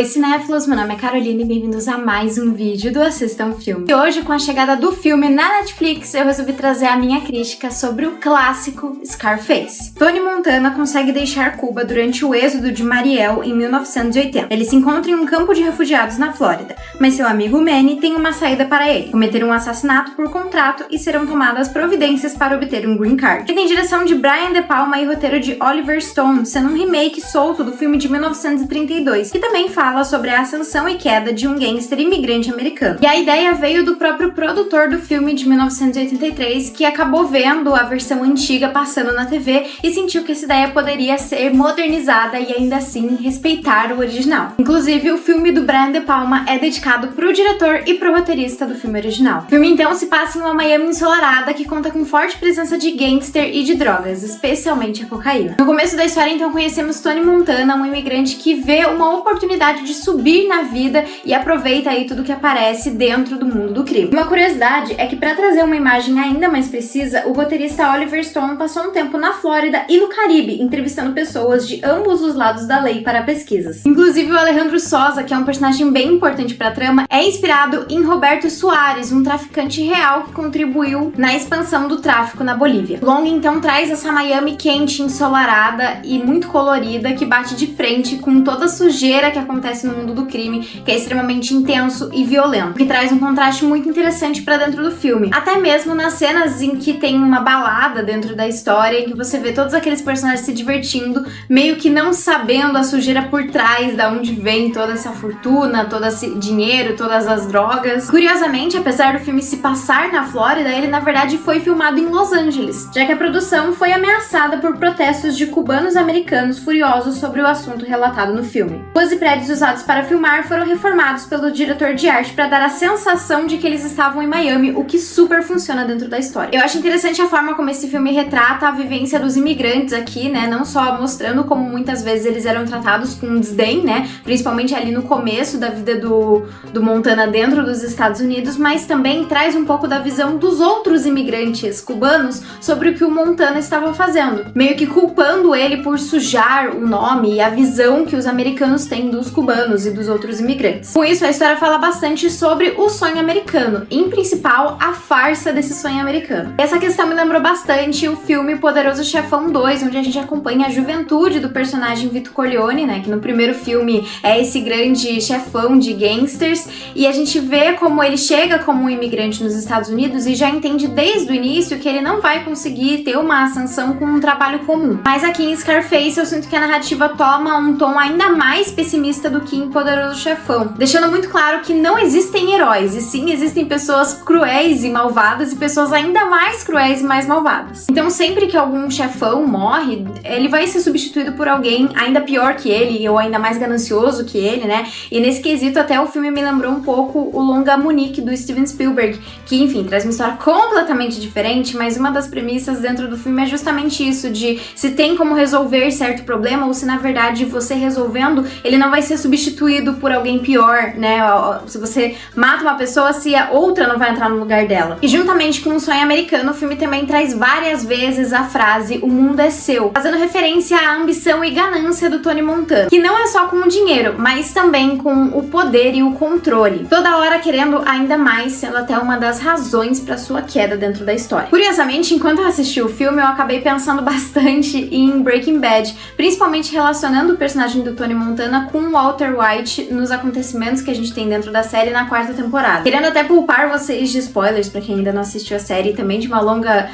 Oi cinéfilos, meu nome é Caroline e bem-vindos a mais um vídeo do Assista um Filme. E hoje, com a chegada do filme na Netflix, eu resolvi trazer a minha crítica sobre o clássico Scarface. Tony Montana consegue deixar Cuba durante o êxodo de Mariel em 1980. Ele se encontra em um campo de refugiados na Flórida, mas seu amigo Manny tem uma saída para ele: cometer um assassinato por contrato e serão tomadas providências para obter um green card. E tem direção de Brian De Palma e roteiro de Oliver Stone, sendo um remake solto do filme de 1932, que também fala sobre a ascensão e queda de um gangster imigrante americano. E a ideia veio do próprio produtor do filme de 1983, que acabou vendo a versão antiga passando na TV e sentiu que essa ideia poderia ser modernizada e ainda assim respeitar o original. Inclusive, o filme do Brian De Palma é dedicado pro diretor e pro roteirista do filme original. O filme então se passa em uma Miami ensolarada que conta com forte presença de gangster e de drogas, especialmente a cocaína. No começo da história, então, conhecemos Tony Montana, um imigrante que vê uma oportunidade de subir na vida e aproveita aí tudo que aparece dentro do mundo do crime. Uma curiosidade é que, para trazer uma imagem ainda mais precisa, o roteirista Oliver Stone passou um tempo na Flórida e no Caribe, entrevistando pessoas de ambos os lados da lei para pesquisas. Inclusive, o Alejandro Sosa, que é um personagem bem importante para a trama, é inspirado em Roberto Soares, um traficante real que contribuiu na expansão do tráfico na Bolívia. O longa então traz essa Miami quente, ensolarada e muito colorida, que bate de frente com toda a sujeira que acontece no mundo do crime, que é extremamente intenso e violento, que traz um contraste muito interessante pra dentro do filme. Até mesmo nas cenas em que tem uma balada dentro da história, em que você vê todos aqueles personagens se divertindo, meio que não sabendo a sujeira por trás, da onde vem toda essa fortuna, todo esse dinheiro, todas as drogas. Curiosamente, apesar do filme se passar na Flórida, ele na verdade foi filmado em Los Angeles, já que a produção foi ameaçada por protestos de cubanos americanos furiosos sobre o assunto relatado no filme. Os prédios usados para filmar foram reformados pelo diretor de arte para dar a sensação de que eles estavam em Miami, o que super funciona dentro da história. Eu acho interessante a forma como esse filme retrata a vivência dos imigrantes aqui, né? Não só mostrando como muitas vezes eles eram tratados com desdém, né? Principalmente ali no começo da vida do Montana dentro dos Estados Unidos, mas também traz um pouco da visão dos outros imigrantes cubanos sobre o que o Montana estava fazendo, meio que culpando ele por sujar o nome e a visão que os americanos têm dos cubanos e dos outros imigrantes. Com isso, a história fala bastante sobre o sonho americano, em principal a farsa desse sonho americano. Essa questão me lembrou bastante o filme Poderoso Chefão 2, onde a gente acompanha a juventude do personagem Vito Corleone, né, que no primeiro filme é esse grande chefão de gangsters, e a gente vê como ele chega como um imigrante nos Estados Unidos e já entende desde o início que ele não vai conseguir ter uma ascensão com um trabalho comum. Mas aqui em Scarface eu sinto que a narrativa toma um tom ainda mais pessimista do que em Poderoso Chefão, deixando muito claro que não existem heróis, e sim existem pessoas cruéis e malvadas e pessoas ainda mais cruéis e mais malvadas. Então sempre que algum chefão morre, ele vai ser substituído por alguém ainda pior que ele, ou ainda mais ganancioso que ele, né? E nesse quesito até o filme me lembrou um pouco o longa Munich do Steven Spielberg, que enfim, traz uma história completamente diferente, mas uma das premissas dentro do filme é justamente isso, de se tem como resolver certo problema, ou se na verdade você resolvendo, ele não vai ser substituído por alguém pior, né? Se você mata uma pessoa, se a outra não vai entrar no lugar dela. E juntamente com o sonho americano, o filme também traz várias vezes a frase "o mundo é seu", fazendo referência à ambição e ganância do Tony Montana, que não é só com o dinheiro, mas também com o poder e o controle, toda hora querendo ainda mais, sendo até uma das razões para sua queda dentro da história. Curiosamente, enquanto eu assisti o filme, eu acabei pensando bastante em Breaking Bad, principalmente relacionando o personagem do Tony Montana com o Walter White nos acontecimentos que a gente tem dentro da série na 4ª temporada. Querendo até poupar vocês de spoilers pra quem ainda não assistiu a série e também de uma longa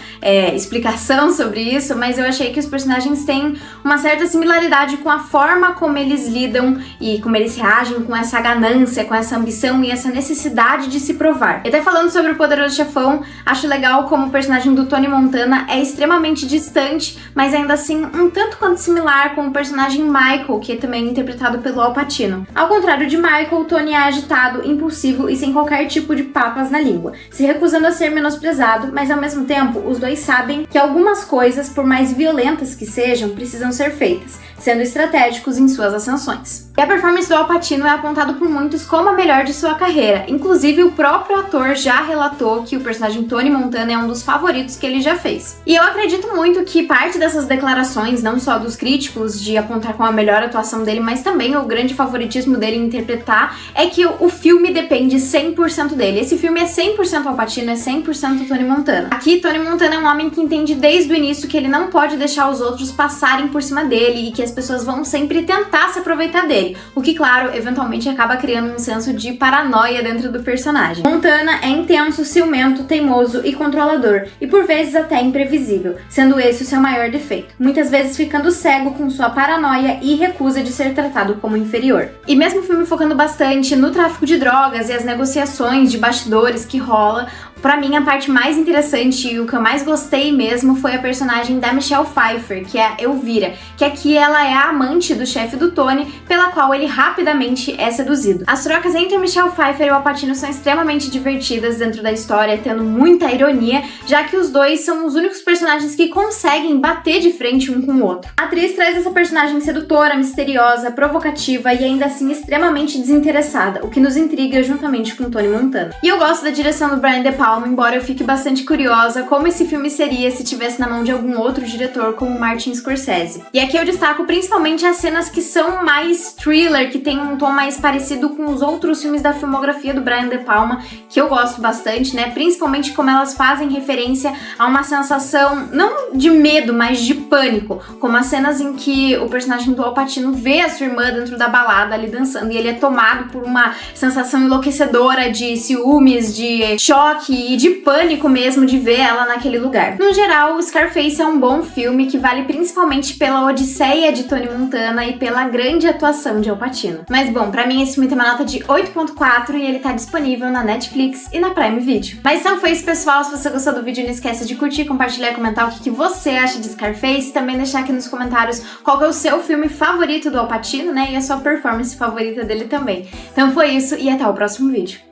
explicação sobre isso, mas eu achei que os personagens têm uma certa similaridade com a forma como eles lidam e como eles reagem com essa ganância, com essa ambição e essa necessidade de se provar. E até falando sobre o Poderoso Chefão, acho legal como o personagem do Tony Montana é extremamente distante, mas ainda assim um tanto quanto similar com o personagem Michael, que é também interpretado pelo Al Pacino. Ao contrário de Michael, Tony é agitado, impulsivo e sem qualquer tipo de papas na língua, se recusando a ser menosprezado, mas ao mesmo tempo os dois sabem que algumas coisas, por mais violentas que sejam, precisam ser feitas, sendo estratégicos em suas ascensões. E a performance do Al Pacino é apontado por muitos como a melhor de sua carreira. Inclusive, o próprio ator já relatou que o personagem Tony Montana é um dos favoritos que ele já fez. E eu acredito muito que parte dessas declarações, não só dos críticos, de apontar como a melhor atuação dele, mas também o grande favoritismo dele em interpretar, é que o filme depende 100% dele. Esse filme é 100% Al Pacino, é 100% Tony Montana. Aqui, Tony Montana é um homem que entende desde o início que ele não pode deixar os outros passarem por cima dele e que as pessoas vão sempre tentar se aproveitar dele, o que, claro, eventualmente acaba criando um senso de paranoia dentro do personagem. Montana é intenso, ciumento, teimoso e controlador, e por vezes até imprevisível, sendo esse o seu maior defeito, muitas vezes ficando cego com sua paranoia e recusa de ser tratado como inferior. E mesmo o filme focando bastante no tráfico de drogas e as negociações de bastidores que rola, pra mim, a parte mais interessante e o que eu mais gostei mesmo foi a personagem da Michelle Pfeiffer, que é a Elvira, que aqui ela é a amante do chefe do Tony, pela qual ele rapidamente é seduzido. As trocas entre a Michelle Pfeiffer e o Al Pacino são extremamente divertidas dentro da história, tendo muita ironia, já que os dois são os únicos personagens que conseguem bater de frente um com o outro. A atriz traz essa personagem sedutora, misteriosa, provocativa e ainda assim extremamente desinteressada, o que nos intriga juntamente com Tony Montana. E eu gosto da direção do Brian De Palma, embora eu fique bastante curiosa como esse filme seria se tivesse na mão de algum outro diretor como Martin Scorsese. E aqui eu destaco principalmente as cenas que são mais thriller, que tem um tom mais parecido com os outros filmes da filmografia do Brian De Palma, que eu gosto bastante, né? Principalmente como elas fazem referência a uma sensação, não de medo, mas de pânico, como as cenas em que o personagem do Al Pacino vê a sua irmã dentro da balada ali dançando e ele é tomado por uma sensação enlouquecedora de ciúmes, de choque e de pânico mesmo de ver ela naquele lugar. No geral, o Scarface é um bom filme que vale principalmente pela odisseia de Tony Montana e pela grande atuação de Al Pacino. Mas bom, pra mim esse filme tem uma nota de 8.4 e ele tá disponível na Netflix e na Prime Video. Mas então foi isso, pessoal. Se você gostou do vídeo, não esqueça de curtir, compartilhar e comentar o que você acha de Scarface. Também deixar aqui nos comentários qual que é o seu filme favorito do Al Pacino, né? E a sua performance favorita dele também. Então foi isso e até o próximo vídeo.